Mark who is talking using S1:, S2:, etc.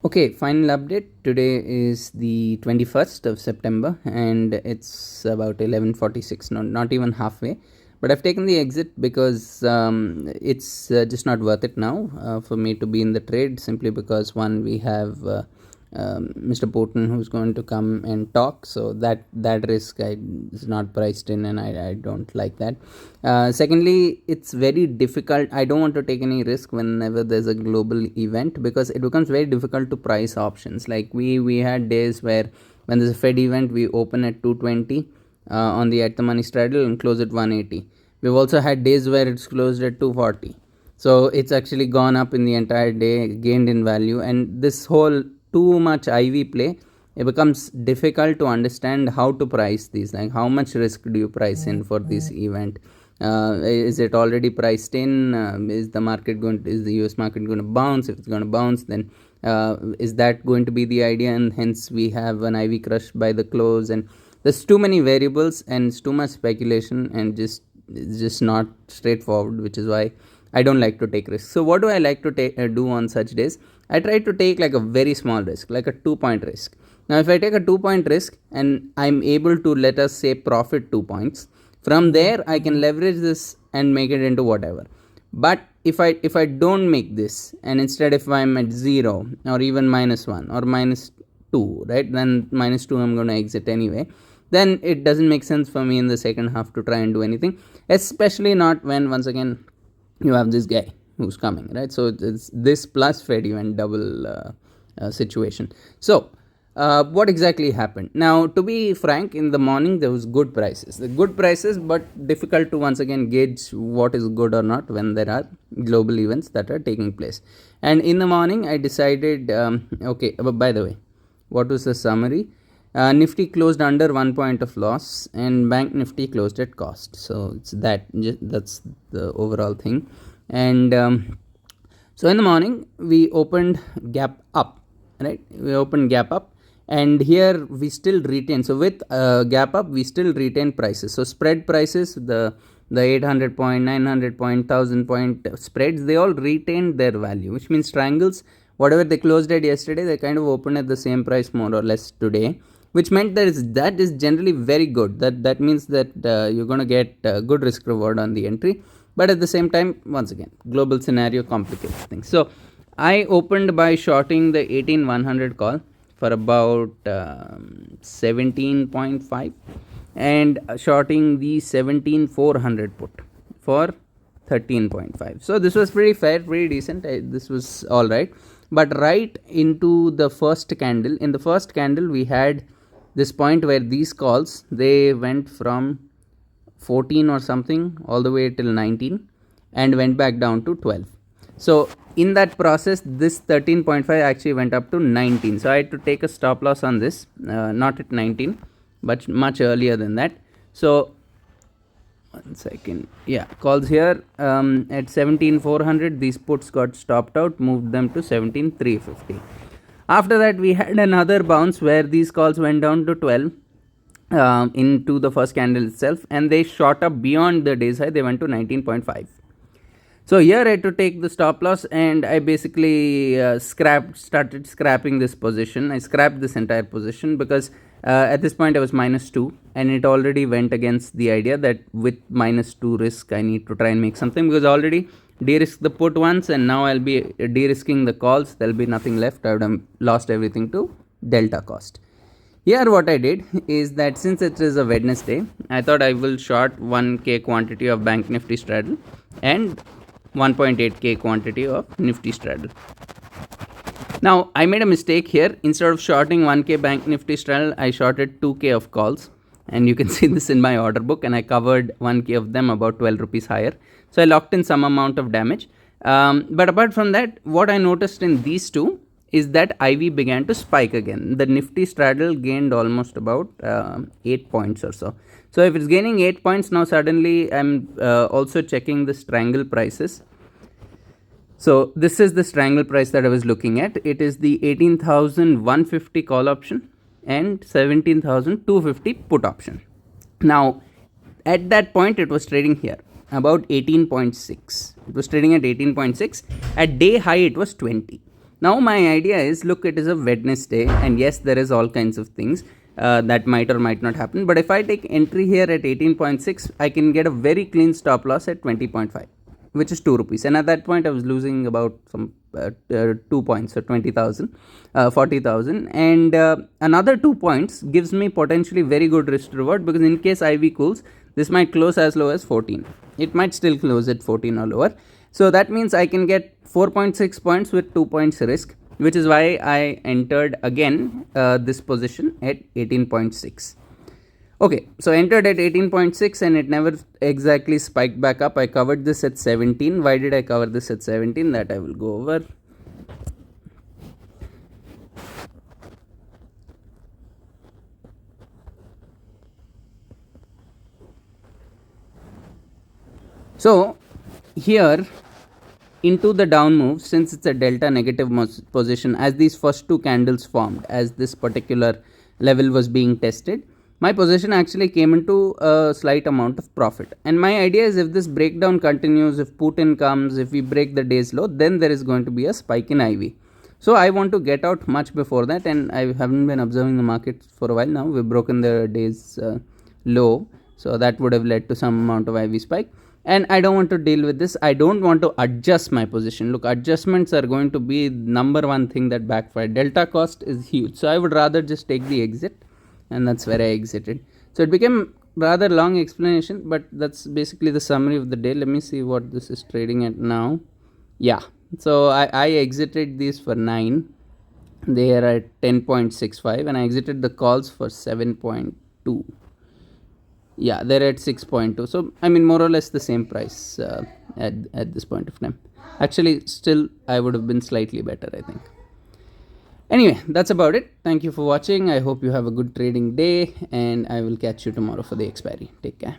S1: Okay, final update. Today is the 21st of September and it's about 11:46, not even halfway. But I've taken the exit because it's just not worth it now for me to be in the trade, simply because one, we have Mr. Putin who's going to come and talk, so that risk is not priced in, and I don't like that. Secondly, it's very difficult. I don't want to take any risk whenever there's a global event, because it becomes very difficult to price options. Like we had days where when there's a Fed event, we open at 220 on the at the money straddle and close at 180. We've also had days where it's closed at 240. So it's actually gone up in the entire day, gained in value, and this whole too much IV play, it becomes difficult to understand how to price these. Like, how much risk do you price in for this event? Is it already priced in? Is the US market going to bounce? If it's going to bounce, then is that going to be the idea, and hence we have an IV crush by the close? And there's too many variables and it's too much speculation, and it's just not straightforward, which is why I don't like to take risks. So what do I like to do on such days? I try to take like a very small risk, like a 2-point risk. Now, if I take a 2-point risk and I'm able to, let us say, profit 2 points, from there I can leverage this and make it into whatever. But if I don't make this, and instead if I'm at 0 or even -1 or -2, right, then -2 I'm going to exit anyway, then it doesn't make sense for me in the second half to try and do anything, especially not when, once again, you have this guy who's coming, right? So it's this plus Fed event double situation. So what exactly happened? Now, to be frank, in the morning there was good prices, but difficult to once again gauge what is good or not when there are global events that are taking place. And in the morning I decided, okay, by the way, what was the summary? Nifty closed under 1 point of loss, and Bank Nifty closed at cost. So it's that's the overall thing. And so in the morning we opened gap up, right? We opened gap up, and here we still retain. So with gap up, we still retain prices. So spread prices, the 800 point, 900 point, 1000 point spreads, they all retained their value, which means triangles, whatever they closed at yesterday, they kind of opened at the same price more or less today, which meant that is generally very good. That means that you're going to get good risk reward on the entry. But at the same time, once again, global scenario complicates things. So I opened by shorting the 18100 call for about 17.5, and shorting the 17400 put for 13.5. So this was pretty fair, pretty decent. This was all right. But right into the first candle, in the first candle we had this point where these calls, they went from 14 or something all the way till 19 and went back down to 12. So in that process, this 13.5 actually went up to 19. So I had to take a stop loss on this, not at 19, but much earlier than that. So 1 second, yeah, calls here at 17400, these puts got stopped out, moved them to 17350. After that we had another bounce where these calls went down to 12 into the first candle itself, and they shot up beyond the day's high. They went to 19.5. So here I had to take the stop loss, and I basically started scrapping this position. I scrapped this entire position because at this point I was -2, and it already went against the idea that with -2 risk I need to try and make something, because I already de-risked the put once, and now I'll be de-risking the calls. There'll be nothing left. I would have lost everything to delta cost. Here what I did is that since it is a Wednesday, I thought I will short 1k quantity of Bank Nifty straddle and 1.8k quantity of Nifty straddle. Now I made a mistake here. Instead of shorting 1k Bank Nifty straddle, I shorted 2k of calls, and you can see this in my order book, and I covered 1k of them about 12 rupees higher. So I locked in some amount of damage. But apart from that, what I noticed in these two is that IV began to spike again. The Nifty straddle gained almost about 8 points or so. So if it's gaining 8 points, now suddenly I'm also checking the triangle prices. So this is the triangle price that I was looking at. It is the 18,150 call option and 17,250 put option. Now at that point it was trading here about 18.6. It was trading at 18.6. At day high it was 20. Now my idea is, look, it is a Wednesday, and yes, there is all kinds of things that might or might not happen, but if I take entry here at 18.6, I can get a very clean stop loss at 20.5, which is 2 rupees, and at that point I was losing about some 2 points, so 20,000, 40,000, and another 2 points gives me potentially very good risk to reward, because in case IV cools, this might close as low as 14. It might still close at 14 or lower. So that means I can get 4.6 points with 2 points risk, which is why I entered again this position at 18.6. Okay, so entered at 18.6 and it never exactly spiked back up. I covered this at 17. Why did I cover this at 17? That I will go over. So here into the down move, since it's a delta negative position, as these first two candles formed, as this particular level was being tested, my position actually came into a slight amount of profit. And my idea is, if this breakdown continues, if Putin comes, if we break the day's low, then there is going to be a spike in IV. So I want to get out much before that, and I haven't been observing the market for a while now. We've broken the day's low, so that would have led to some amount of IV spike. And I don't want to deal with this. I don't want to adjust my position. Look, adjustments are going to be number one thing that backfire. Delta cost is huge, so I would rather just take the exit, and that's where I exited. So it became rather long explanation, but that's basically the summary of the day. Let me see what this is trading at now. Yeah, so I exited these for 9. They are at 10.65, and I exited the calls for 7.2. Yeah, they're at 6.2. So I mean, more or less the same price at this point of time. Actually, still I would have been slightly better, I think. Anyway, that's about it. Thank you for watching. I hope you have a good trading day, and I will catch you tomorrow for the expiry. Take care.